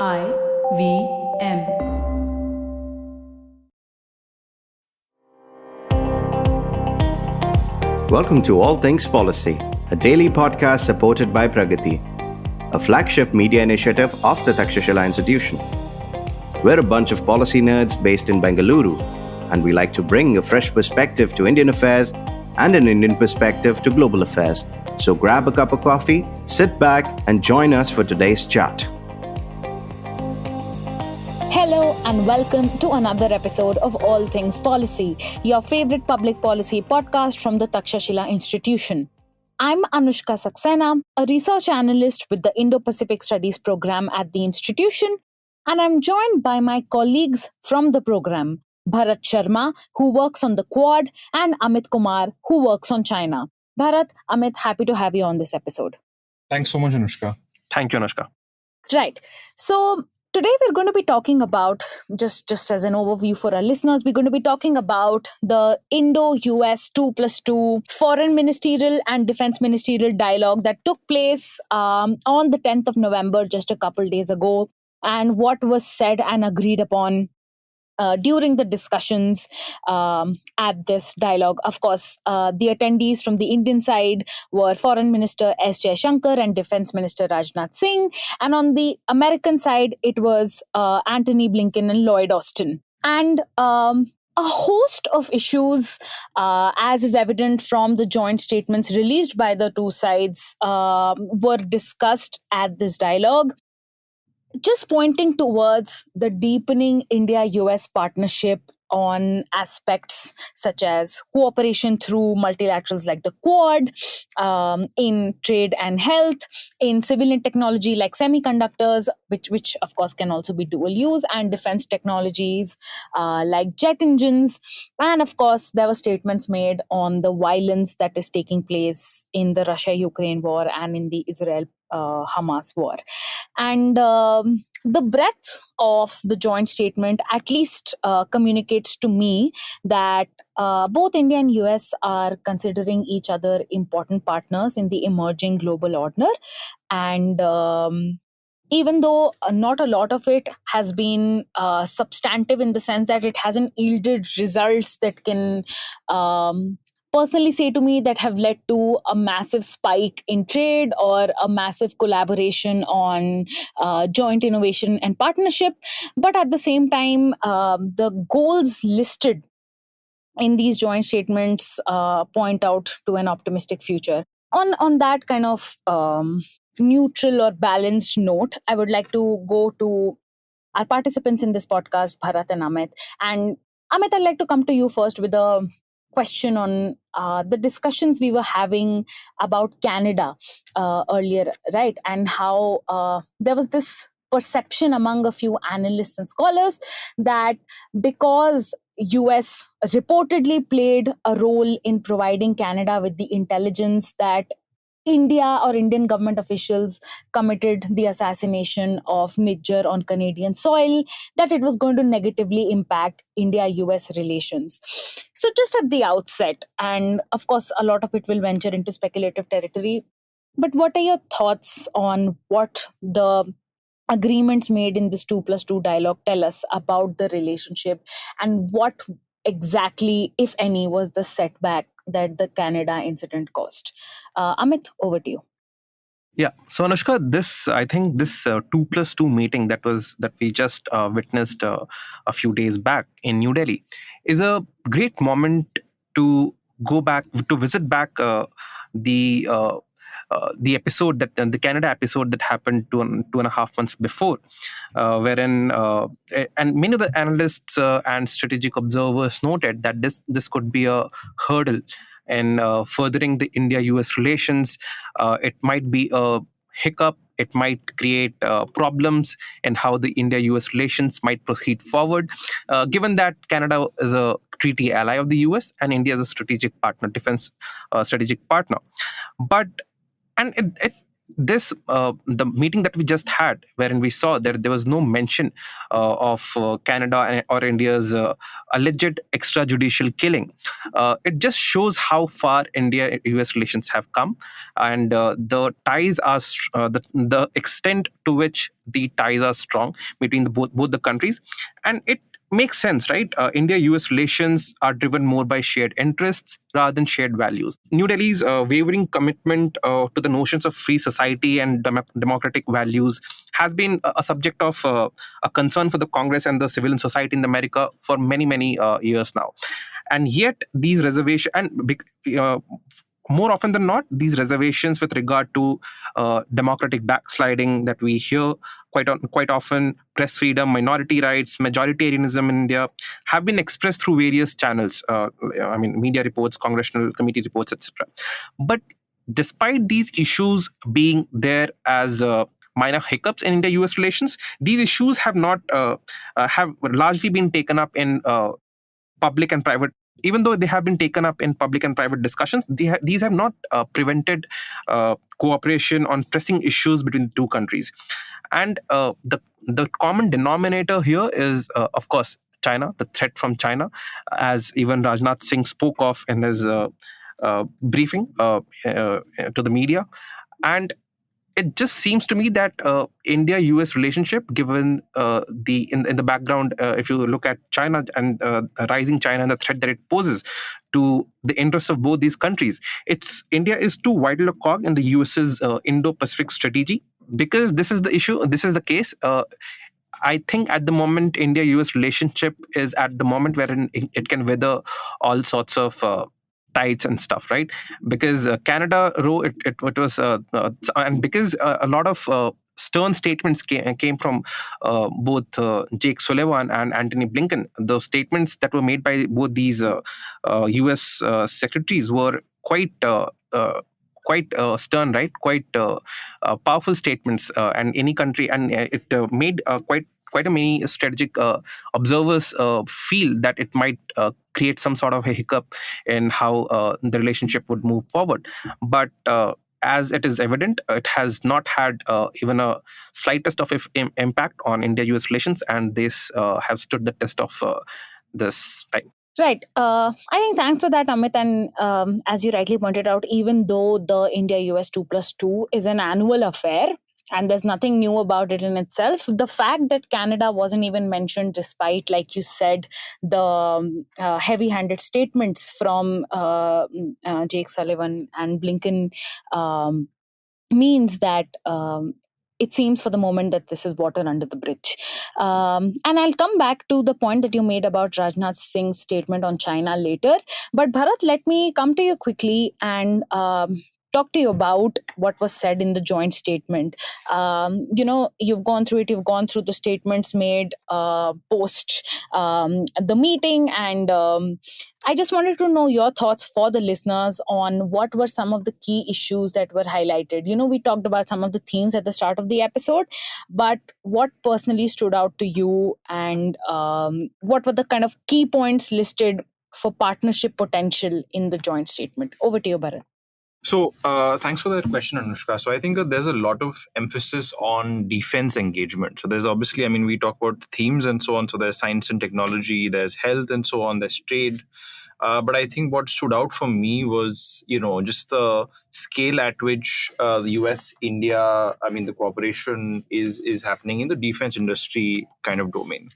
IVM. Welcome to All Things Policy, a daily podcast supported by Pragati, a flagship media initiative of the Takshashila Institution. We're a bunch of policy nerds based in Bengaluru, and we like to bring a fresh perspective to Indian affairs and an Indian perspective to global affairs. So grab a cup of coffee, sit back, and join us for today's chat. Hello and welcome to another episode of All Things Policy, your favorite public policy podcast from the Takshashila Institution. I'm Anushka Saxena, a research analyst with the Indo-Pacific Studies program at the institution, and I'm joined by my colleagues from the program, Bharat Sharma, who works on the Quad, and Amit Kumar, who works on China. Bharat, Amit, happy to have you on this episode. Thanks so much, Anushka. Thank you, Anushka. Right. So today we're going to be talking about, just as an overview for our listeners, we're going to be talking about the Indo-US 2+2 foreign ministerial and defense ministerial dialogue that took place on the 10th of November, just a couple days ago, and what was said and agreed upon during the discussions at this dialogue. Of course, the attendees from the Indian side were Foreign Minister S. Jaishankar and Defense Minister Rajnath Singh. And on the American side, it was Antony Blinken and Lloyd Austin. And a host of issues, as is evident from the joint statements released by the two sides, were discussed at this dialogue, just pointing towards the deepening India-US partnership on aspects such as cooperation through multilaterals like the Quad, in trade and health, in civilian technology like semiconductors, which of course can also be dual use, and defense technologies like jet engines. And of course, there were statements made on the violence that is taking place in the Russia-Ukraine war and in the Israel-Hamas war. And the breadth of the joint statement at least communicates to me that both India and US are considering each other important partners in the emerging global order. And even though not a lot of it has been substantive in the sense that it hasn't yielded results that can personally say to me that have led to a massive spike in trade or a massive collaboration on joint innovation and partnership. But at the same time, the goals listed in these joint statements point out to an optimistic future. On that kind of neutral or balanced note, I would like to go to our participants in this podcast, Bharat and Amit. And Amit, I'd like to come to you first with a question on the discussions we were having about Canada earlier, right? And how there was this perception among a few analysts and scholars that because US reportedly played a role in providing Canada with the intelligence that India or Indian government officials committed the assassination of Nijjar on Canadian soil, that it was going to negatively impact India-US relations. So just at the outset, and of course, a lot of it will venture into speculative territory, but what are your thoughts on what the agreements made in this 2+2 dialogue tell us about the relationship, and what exactly, if any, was the setback that the Canada incident caused? Amit, over to you. Yeah. So Anushka, I think this 2+2 meeting that we just witnessed a few days back in New Delhi is a great moment to go back to visit back the episode the Canada episode that happened 2.5 months before, wherein and many of the analysts and strategic observers noted that this could be a hurdle in furthering the India-US relations. It might be a hiccup. It might create problems in how the India-US relations might proceed forward, given that Canada is a treaty ally of the US and India is a strategic partner, defense strategic partner. But and the meeting that we just had, wherein we saw that there was no mention of Canada or India's alleged extrajudicial killing. It just shows how far India-US relations have come, and the ties are the extent to which the ties are strong between both the countries, and it makes sense, right? India-US relations are driven more by shared interests rather than shared values. New Delhi's wavering commitment to the notions of free society and democratic values has been a subject of a concern for the Congress and the civilian society in America for many years now. And yet these reservations more often than not, these reservations with regard to democratic backsliding that we hear quite often, press freedom, minority rights, majoritarianism in India, have been expressed through various channels. Media reports, congressional committee reports, etc. But despite these issues being there as minor hiccups in India-US relations, these issues have not have largely been taken up in public and private. Even though they have been taken up in public and private discussions, these have not prevented cooperation on pressing issues between the two countries. And the common denominator here is, of course, China, the threat from China, as even Rajnath Singh spoke of in his briefing to the media. And it just seems to me that India-US relationship, given in the background, if you look at China and rising China and the threat that it poses to the interests of both these countries, India is too vital a cog in the US's Indo-Pacific strategy. Because this is the issue, this is the case. I think at the moment, India-US relationship is at the moment wherein it can weather all sorts of tides and stuff, right? Because Canada it was and because a lot of stern statements came from both Jake Sullivan and Antony Blinken. Those statements that were made by both these US secretaries were quite stern, right? Quite powerful statements, and any country, and it made quite a many strategic observers feel that it might create some sort of a hiccup in how the relationship would move forward. But as it is evident, it has not had even a slightest of impact on India-US relations, and this have stood the test of this time. Right. I think thanks for that, Amit. And as you rightly pointed out, even though the India US 2+2 is an annual affair and there's nothing new about it in itself, the fact that Canada wasn't even mentioned, despite, like you said, the heavy handed statements from Jake Sullivan and Blinken, means that it seems for the moment that this is water under the bridge. And I'll come back to the point that you made about Rajnath Singh's statement on China later. But Bharat, let me come to you quickly and talk to you about what was said in the joint statement. You've gone through it, you've gone through the statements made post the meeting, and I just wanted to know your thoughts for the listeners on what were some of the key issues that were highlighted. We talked about some of the themes at the start of the episode, but what personally stood out to you, and what were the kind of key points listed for partnership potential in the joint statement? Over to you, Bharat. So, thanks for that question, Anushka. So, I think that there's a lot of emphasis on defense engagement. So, there's obviously, we talk about themes and so on. So, there's science and technology, there's health and so on, there's trade. But I think what stood out for me was, just the scale at which the US, India, the cooperation is happening in the defense industry kind of domain.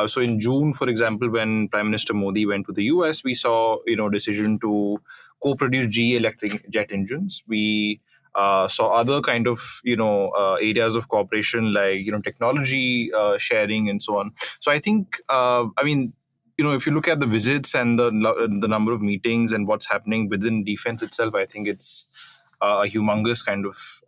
So in June, for example, when Prime Minister Modi went to the US, we saw, decision to co-produce GE electric jet engines. We saw other kind of, areas of cooperation like, technology sharing and so on. So I think, if you look at the visits and the number of meetings and what's happening within defense itself, I think it's a humongous kind of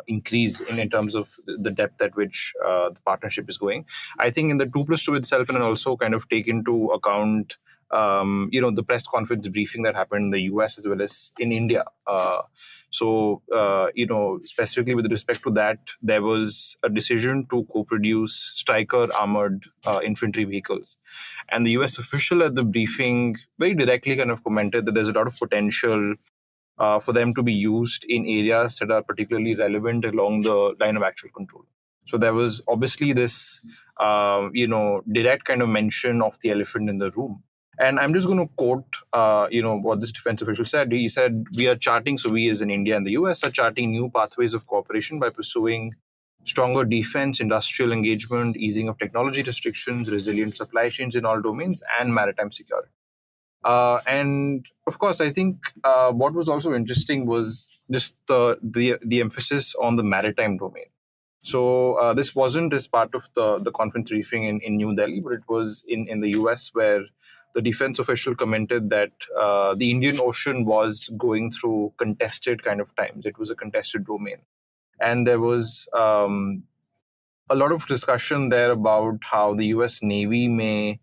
increase in terms of the depth at which the partnership is going. I think in the 2+2 itself, and also kind of take into account, the press conference briefing that happened in the US as well as in India. So, specifically with respect to that, there was a decision to co-produce Stryker armored infantry vehicles. And the US official at the briefing very directly kind of commented that there's a lot of potential for them to be used in areas that are particularly relevant along the line of actual control. So there was obviously this, direct kind of mention of the elephant in the room. And I'm just going to quote, what this defense official said. He said, "We are charting, so we as in India and the US are charting new pathways of cooperation by pursuing stronger defense, industrial engagement, easing of technology restrictions, resilient supply chains in all domains, and maritime security." And of course, I think what was also interesting was just the emphasis on the maritime domain. So this wasn't as part of the conference briefing in New Delhi, but it was in the US, where the defense official commented that the Indian Ocean was going through contested kind of times. It was a contested domain. And there was a lot of discussion there about how the US Navy may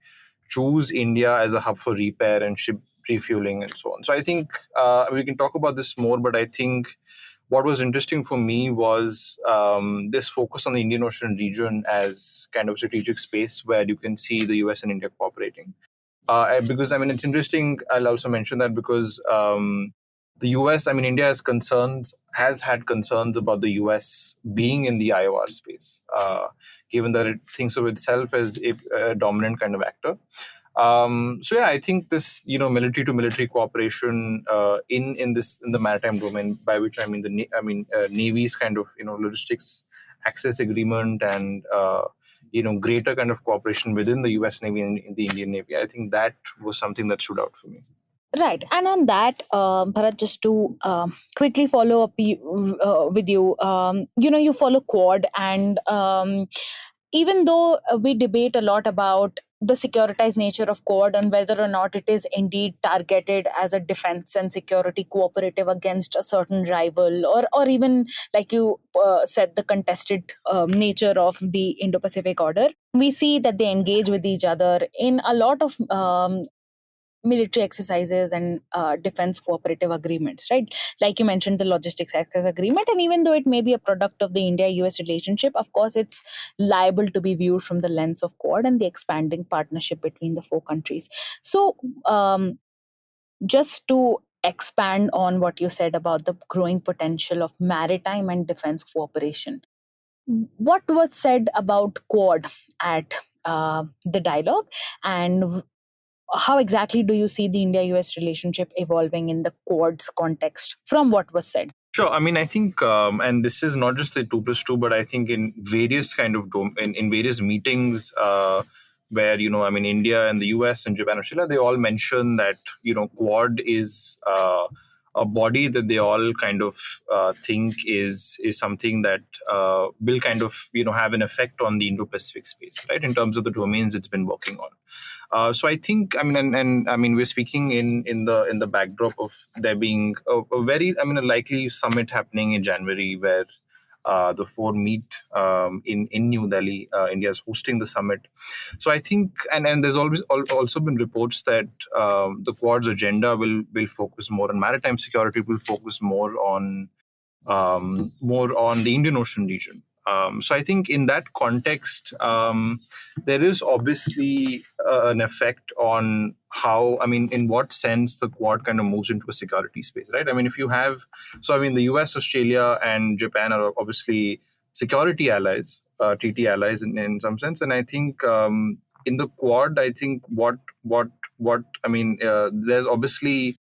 choose India as a hub for repair and ship refueling and so on. So I think we can talk about this more, but I think what was interesting for me was this focus on the Indian Ocean region as kind of strategic space where you can see the US and India cooperating. Because I mean, it's interesting. I'll also mention that because the US, I mean, India has had concerns about the US being in the IOR space, given that it thinks of itself as a dominant kind of actor. So yeah, I think this military to military cooperation in the maritime domain, by which I mean Navy's kind of logistics access agreement and greater kind of cooperation within the US Navy and in the Indian Navy. I think that was something that stood out for me. Right. And on that, Bharat, just to quickly follow up with you, you follow Quad, and even though we debate a lot about the securitized nature of Quad and whether or not it is indeed targeted as a defense and security cooperative against a certain rival, or even, like you said, the contested nature of the Indo-Pacific order, we see that they engage with each other in a lot of military exercises and defense cooperative agreements, right? Like you mentioned, the logistics access agreement, and even though it may be a product of the India-US relationship, of course, it's liable to be viewed from the lens of Quad and the expanding partnership between the four countries. So, just to expand on what you said about the growing potential of maritime and defense cooperation, what was said about Quad at the dialogue, and how exactly do you see the India-US relationship evolving in the Quad's context from what was said? Sure. I mean, I think, and this is not just the 2+2, but I think in various kind of in various meetings where I mean, India and the US and Japan and Australia, they all mention that Quad is a body that they all kind of think is something that will kind of have an effect on the Indo-Pacific space, right? In terms of the domains it's been working on. So I think, I mean, and I mean, we're speaking in the backdrop of there being a very, I mean, a likely summit happening in January, where the four meet in New Delhi. India is hosting the summit. So I think, and there's always also been reports that the Quad's agenda will focus more on maritime security, will focus more on the Indian Ocean region. So I think in that context, there is obviously an effect on how, I mean, in what sense the Quad kind of moves into a security space, right? I mean, if you have, so I mean, the US, Australia, and Japan are obviously security allies, TT allies in some sense. And I think in the Quad, I think what I mean, there's obviously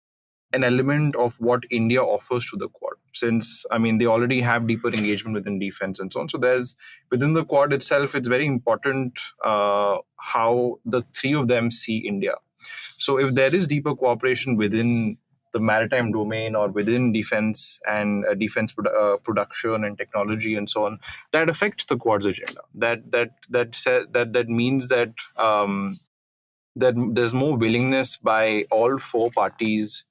an element of what India offers to the Quad, since I mean they already have deeper engagement within defense and so on. So there's within the Quad itself, it's very important how the three of them see India. So if there is deeper cooperation within the maritime domain or within defense and production and technology and so on, that affects the Quad's agenda. That means that that there's more willingness by all four parties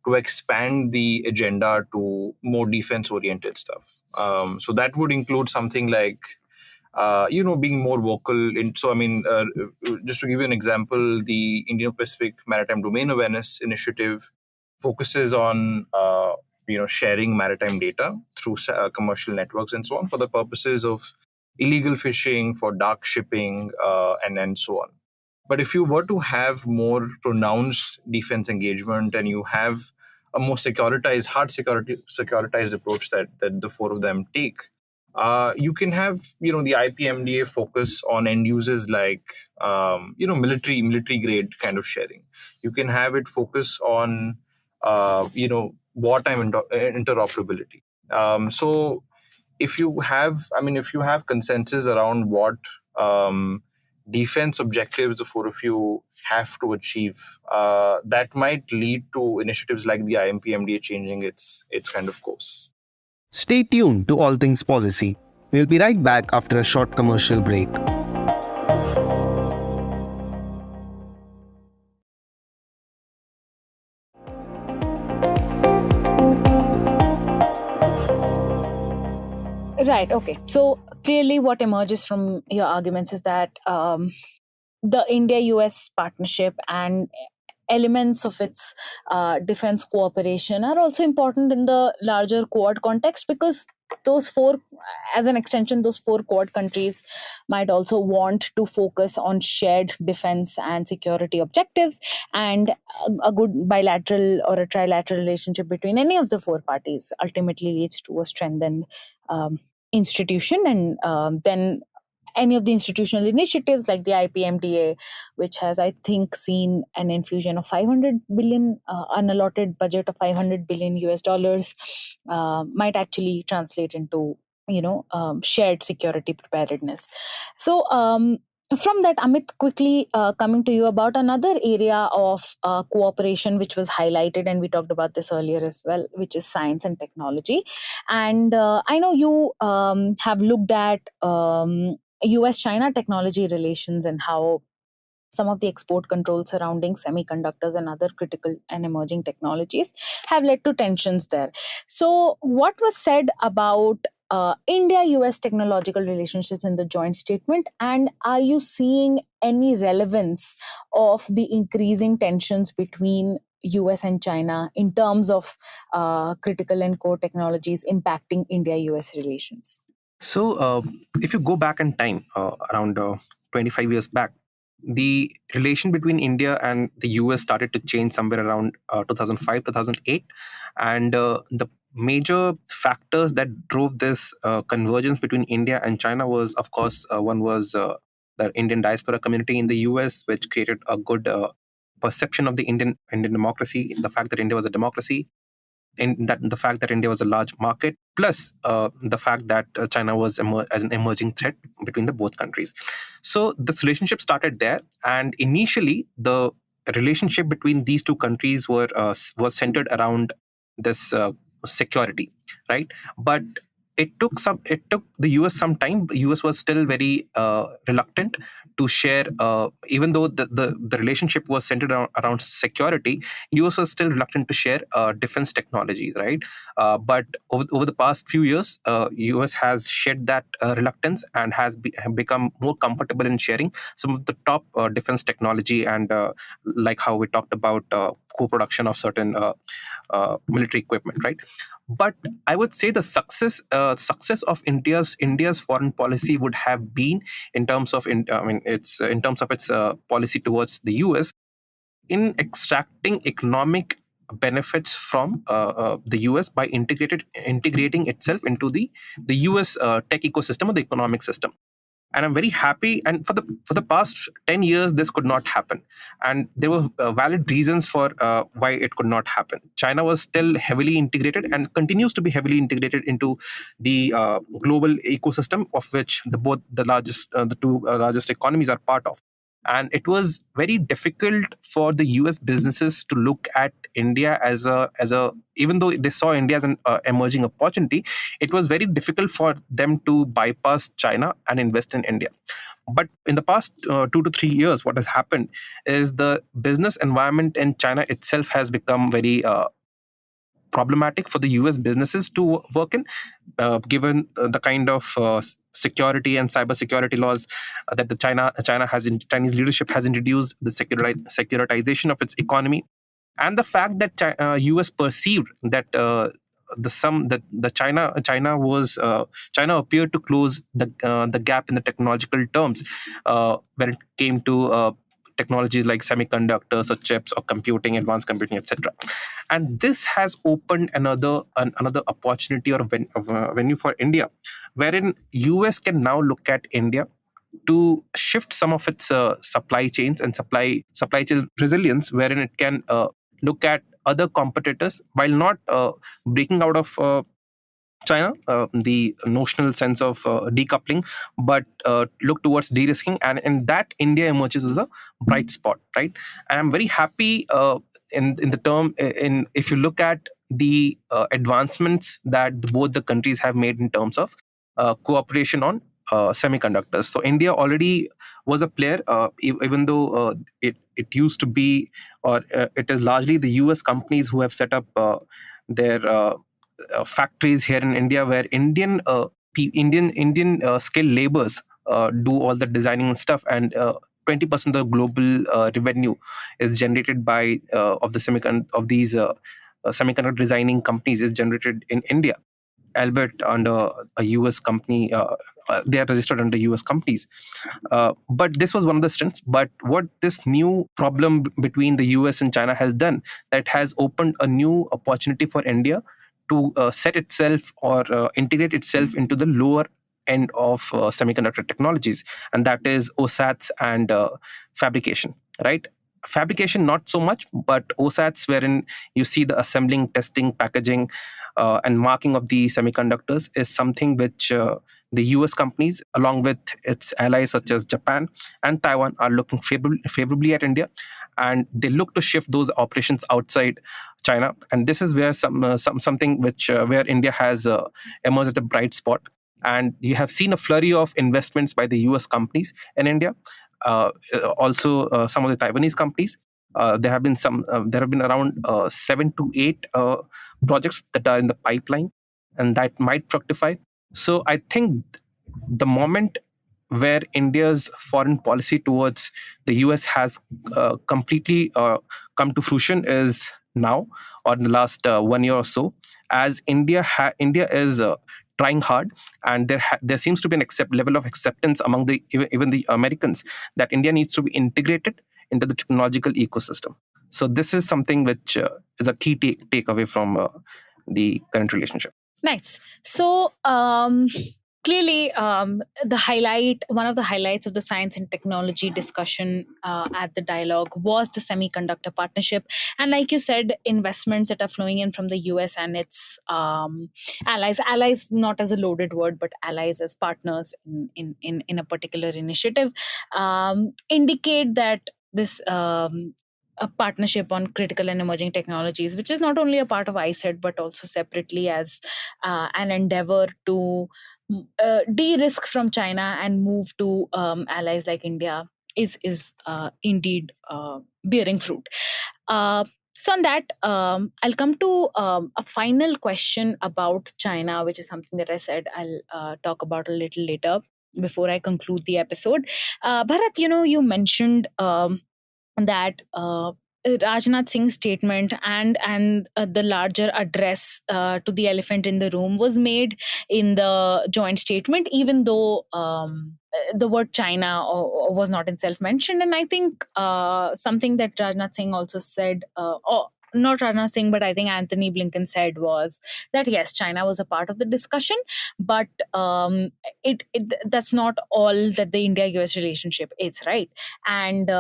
to expand the agenda to more defense oriented stuff. So that would include something like, being more vocal. So, I mean, just to give you an example, the Indo-Pacific Maritime Domain Awareness Initiative focuses on, sharing maritime data through commercial networks and so on for the purposes of illegal fishing, for dark shipping, and so on. But if you were to have more pronounced defense engagement and you have a more securitized approach that the four of them take. You can have the IPMDA focus on end users like military grade kind of sharing. You can have it focus on wartime interoperability. So if you have consensus around what um, defense objectives the four of you have to achieve, that might lead to initiatives like the IMPMDA changing its kind of course. Stay tuned to All Things Policy. We'll be right back after a short commercial break. Right. Okay. So clearly, what emerges from your arguments is that the India-US partnership and elements of its defense cooperation are also important in the larger Quad context, because those four, as an extension, those four Quad countries might also want to focus on shared defense and security objectives, and a good bilateral or a trilateral relationship between any of the four parties ultimately leads to a strengthened um, institution, and then any of the institutional initiatives like the IPMDA, which has, I think, seen an infusion of 500 billion, unallotted budget of 500 billion US dollars, might actually translate into shared security preparedness. So from that, Amit, quickly coming to you about another area of cooperation which was highlighted, and we talked about this earlier as well, which is science and technology. And I know you have looked at US China technology relations and how some of the export controls surrounding semiconductors and other critical and emerging technologies have led to tensions there. So, what was said about India US technological relationships in the joint statement? And are you seeing any relevance of the increasing tensions between US and China in terms of critical and core technologies impacting India US relations? So, if you go back in time, around 25 years back, the relation between India and the US started to change somewhere around 2005, 2008. And the major factors that drove this convergence between India and China was, of course, one was the Indian diaspora community in the US, which created a good perception of the Indian democracy, the fact that India was a democracy, in that the fact that India was a large market, plus the fact that China was as an emerging threat between the both countries. So this relationship started there, and initially the relationship between these two countries was centered around this security, right? But it took the US some time. The US was still very reluctant to share, even though the relationship was centered around security. US was still reluctant to share defense technologies, right? But over the past few years, US has shed that reluctance and has become more comfortable in sharing some of the top defense technology, and like how we talked about co-production of certain military equipment, right? But I would say the success of India's foreign policy would have been in terms of in terms of its policy towards the US in extracting economic benefits from the US by integrating itself into the US tech ecosystem or the economic system. And I'm very happy. And for the past 10 years, this could not happen, and there were valid reasons for why it could not happen. China was still heavily integrated and continues to be heavily integrated into the global ecosystem, of which the two largest economies are part of. And it was very difficult for the US businesses to look at India as a even though they saw India as an emerging opportunity, it was very difficult for them to bypass China and invest in India. But in the past 2 to 3 years, what has happened is the business environment in China itself has become very problematic for the US businesses to work in, given the kind of security and cybersecurity laws that the Chinese leadership has introduced, the securitization of its economy, and the fact that US perceived that the sum that the China appeared to close the gap in the technological terms when it came to technologies like semiconductors or chips or computing, advanced computing, etc. And this has opened another opportunity or venue for India, wherein US can now look at India to shift some of its supply chains and supply chain resilience, wherein it can look at other competitors while not breaking out of China, the notional sense of decoupling, but look towards de-risking, and in that India emerges as a bright spot, right? And I'm very happy in the term in if you look at the advancements that both the countries have made in terms of cooperation on semiconductors. So India already was a player, even though it used to be, or it is largely the US companies who have set up their factories here in India, where Indian skilled laborers do all the designing and stuff, and 20% of the global revenue is generated by of the semiconductor designing companies is generated in India, albeit under a US company. They are registered under US companies. But this was one of the strengths. But what this new problem between the US and China has done, that has opened a new opportunity for India to set itself or integrate itself into the lower end of semiconductor technologies, and that is OSATs and fabrication, right? Fabrication, not so much, but OSATs, wherein you see the assembling, testing, packaging, and marking of the semiconductors, is something which the US companies, along with its allies such as Japan and Taiwan, are looking favorably at India, and they look to shift those operations outside China. And this is where something which where India has emerged as a bright spot. And you have seen a flurry of investments by the US companies in India. Also, some of the Taiwanese companies. There have been some. There have been around 7 to 8 projects that are in the pipeline, and that might fructify. So I think the moment where India's foreign policy towards the US has completely come to fruition is now, or in the last 1 year or so, as India is trying hard, and there seems to be an level of acceptance among the even the Americans, that India needs to be integrated into the technological ecosystem. So this is something which is a key takeaway from the current relationship. Nice. So, clearly, one of the highlights of the science and technology discussion at the dialogue was the semiconductor partnership. And like you said, investments that are flowing in from the US and its allies not as a loaded word, but allies as partners in a particular initiative, indicate that this a partnership on critical and emerging technologies, which is not only a part of ISET but also separately as an endeavor to de-risk from China and move to allies like India, is indeed bearing fruit. So on that, I'll come to a final question about China, which is something that I said I'll talk about a little later before I conclude the episode. Bharat, you mentioned that Rajnath Singh's statement and the larger address to the elephant in the room was made in the joint statement, even though the word China was not itself mentioned. And I think something that Rajnath Singh also said, or not Rajnath Singh, but I think Anthony Blinken said, was that yes, China was a part of the discussion, but that's not all that the India-US relationship is, right? And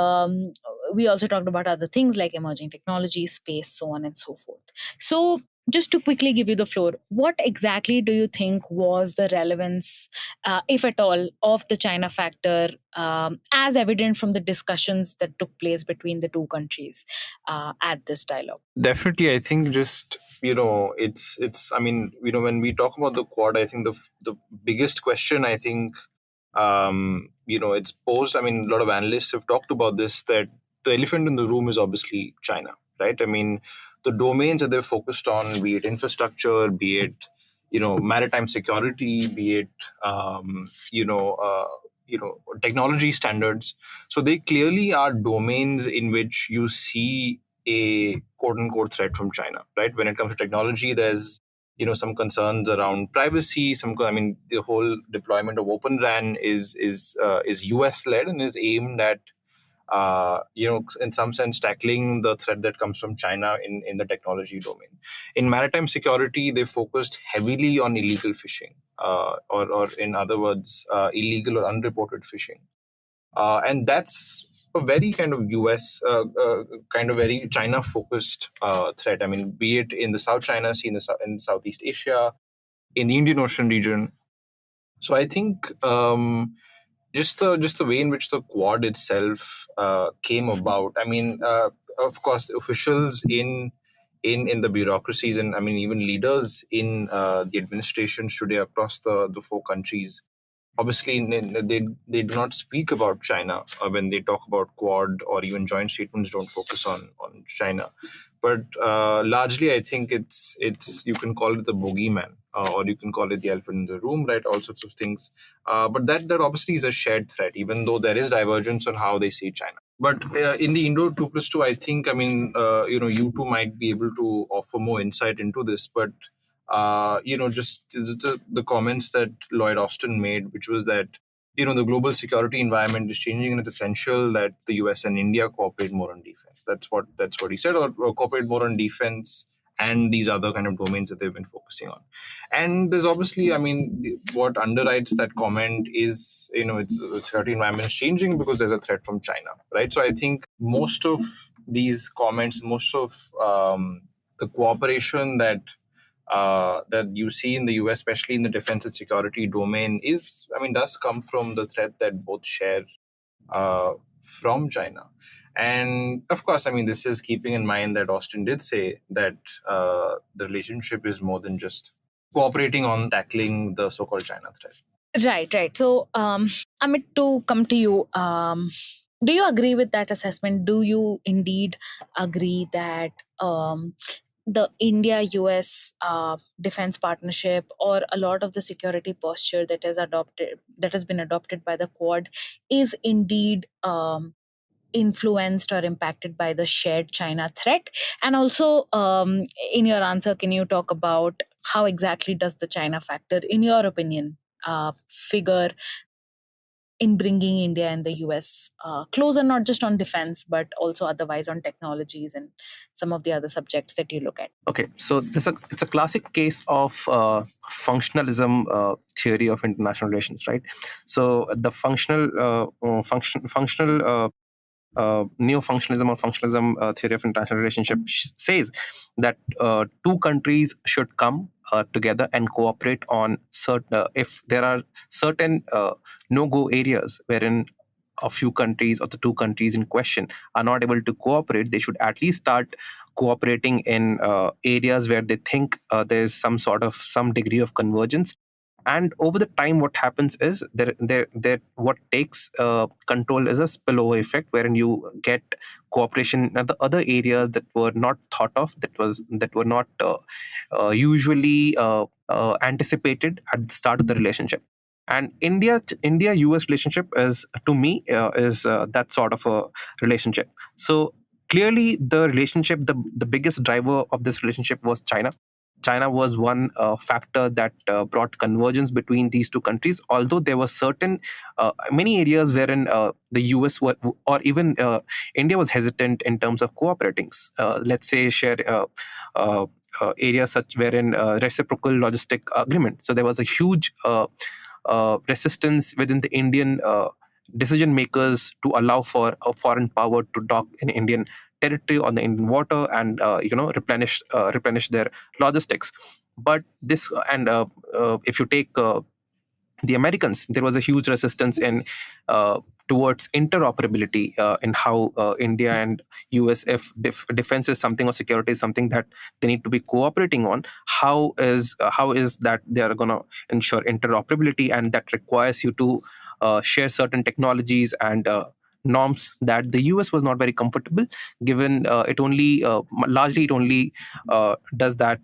we also talked about other things like emerging technology, space, so on and so forth. So just to quickly give you the floor, what exactly do you think was the relevance, if at all, of the China factor as evident from the discussions that took place between the two countries at this dialogue? Definitely, I think just it's. I mean, when we talk about the Quad, I think the biggest question, I think, it's posed. I mean, a lot of analysts have talked about this, that the elephant in the room is obviously China, right? I mean, the domains that they're focused on, be it infrastructure, be it maritime security, be it technology standards. So they clearly are domains in which you see a quote unquote threat from China, right? When it comes to technology, there's some concerns around privacy. The whole deployment of Open RAN is US led and is aimed at in some sense, tackling the threat that comes from China in the technology domain. In maritime security, they focused heavily on illegal fishing, or in other words, illegal or unreported fishing. And that's a very kind of US, kind of very China focused threat. I mean, be it in the South China Sea, in Southeast Asia, in the Indian Ocean region. So I think just the way in which the Quad itself came about. I mean, of course, officials in the bureaucracies, and I mean even leaders in the administrations today across the four countries, obviously they do not speak about China when they talk about Quad, or even joint statements don't focus on China. But largely, I think it's you can call it the bogeyman, or you can call it the elephant in the room, right? All sorts of things. But that obviously is a shared threat, even though there is divergence on how they see China. But in the Indo 2+2, I think, I mean, you two might be able to offer more insight into this, but just the comments that Lloyd Austin made, which was that the global security environment is changing, and it's essential that the US and India cooperate more on defense. That's what he said, or cooperate more on defense and these other kind of domains that they've been focusing on. And there's obviously, I mean, what underwrites that comment is, it's the security environment is changing because there's a threat from China, right? So I think most of these comments, most of the cooperation that you see in the US, especially in the defense and security domain, does come from the threat that both share from China. And of course, I mean, this is keeping in mind that Austin did say that the relationship is more than just cooperating on tackling the so-called China threat. Right. So, Amit, to come to you, do you agree with that assessment? Do you indeed agree that the India-US defense partnership, or a lot of the security posture that has been adopted by the Quad, is indeed influenced or impacted by the shared China threat? And also, in your answer, can you talk about how exactly does the China factor, in your opinion, figure in bringing India and the US closer, not just on defense, but also otherwise on technologies and some of the other subjects that you look at? Okay, so it's a classic case of functionalism theory of international relations, right? So the functional neo-functionalism or functionalism theory of international relationship says that two countries should come together and cooperate on certain if there are certain no-go areas wherein a few countries or the two countries in question are not able to cooperate, they should at least start cooperating in areas where they think there's some degree of convergence. And over the time, what happens is what takes control is a spillover effect, wherein you get cooperation in the other areas that were not thought of, that were not usually anticipated at the start of the relationship. And India US relationship is, to me, is that sort of a relationship. So clearly, the relationship, the biggest driver of this relationship was China. China was one factor that brought convergence between these two countries. Although there were certain many areas wherein the US or even India was hesitant in terms of cooperating. Let's say share areas such wherein reciprocal logistic agreement. So there was a huge resistance within the Indian decision makers to allow for a foreign power to dock in Indian territory on the Indian water and replenish their logistics. But this and if you take the Americans, there was a huge resistance in towards interoperability in how India and US, if defense is something or security is something that they need to be cooperating on, how is that they are going to ensure interoperability, and that requires you to share certain technologies and norms that the US was not very comfortable, given it only largely it only does that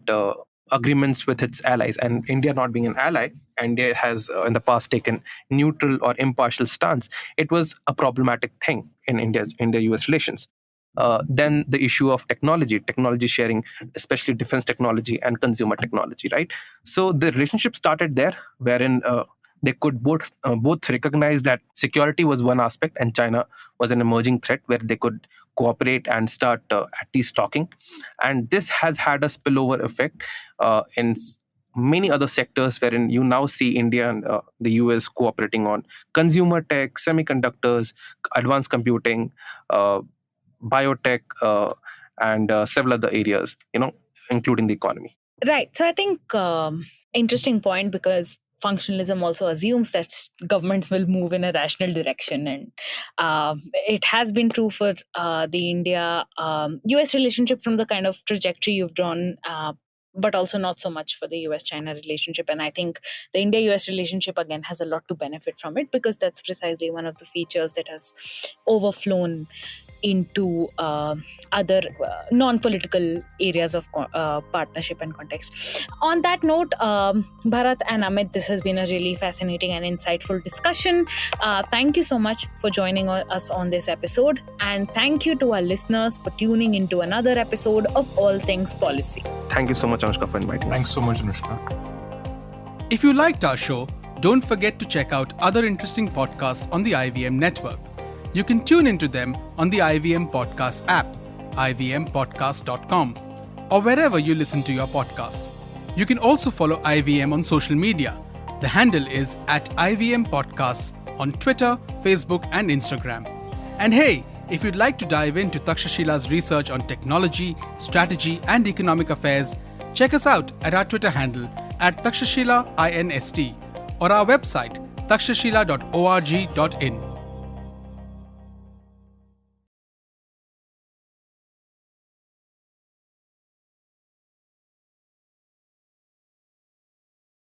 agreements with its allies, and India not being an ally, India has in the past taken neutral or impartial stance. It was a problematic thing in India-US relations. Then the issue of technology sharing, especially defense technology and consumer technology, right? So the relationship started there, wherein they could both recognize that security was one aspect and China was an emerging threat where they could cooperate and start at least talking. And this has had a spillover effect in many other sectors wherein you now see India and the US cooperating on consumer tech, semiconductors, advanced computing, biotech, and several other areas, including the economy. Right. So I think interesting point, because functionalism also assumes that governments will move in a rational direction, and it has been true for the India US relationship from the kind of trajectory you've drawn. But also not so much for the US-China relationship. And I think the India-US relationship, again, has a lot to benefit from it, because that's precisely one of the features that has overflown into other non-political areas of partnership and context. On that note, Bharat and Amit, this has been a really fascinating and insightful discussion. Thank you so much for joining us on this episode, and thank you to our listeners for tuning into another episode of All Things Policy. Thank you so much, Anushka, for inviting us. Thanks so much, Anushka. If you liked our show, don't forget to check out other interesting podcasts on the IVM network. You can tune into them on the IVM Podcast app, ivmpodcast.com, or wherever you listen to your podcasts. You can also follow IVM on social media. The handle is @IVM Podcasts on Twitter, Facebook, and Instagram. And hey, if you'd like to dive into Takshashila's research on technology, strategy, and economic affairs, check us out at our Twitter handle @TakshashilaINST or our website takshashila.org.in.